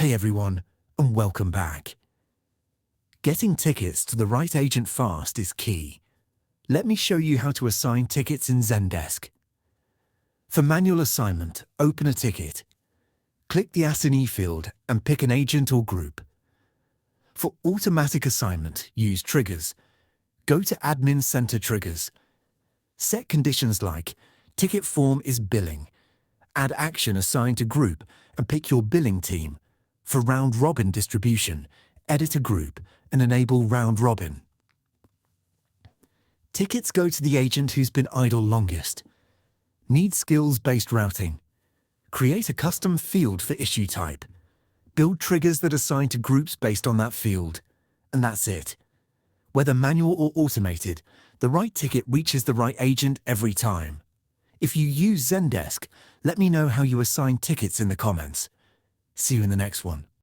Hey everyone, and welcome back. Getting tickets to the right agent fast is key. Let me show you how to assign tickets in Zendesk. For manual assignment, open a ticket. Click the Assignee field and pick an agent or group. For automatic assignment, use triggers. Go to Admin Center Triggers. Set conditions like ticket form is billing. Add action assigned to group and pick your billing team. For round-robin distribution, edit a group and enable round-robin. Tickets go to the agent who's been idle longest. Need skills-based routing. Create a custom field for issue type. Build triggers that assign to groups based on that field. And that's it. Whether manual or automated, the right ticket reaches the right agent every time. If you use Zendesk, let me know how you assign tickets in the comments. See you in the next one.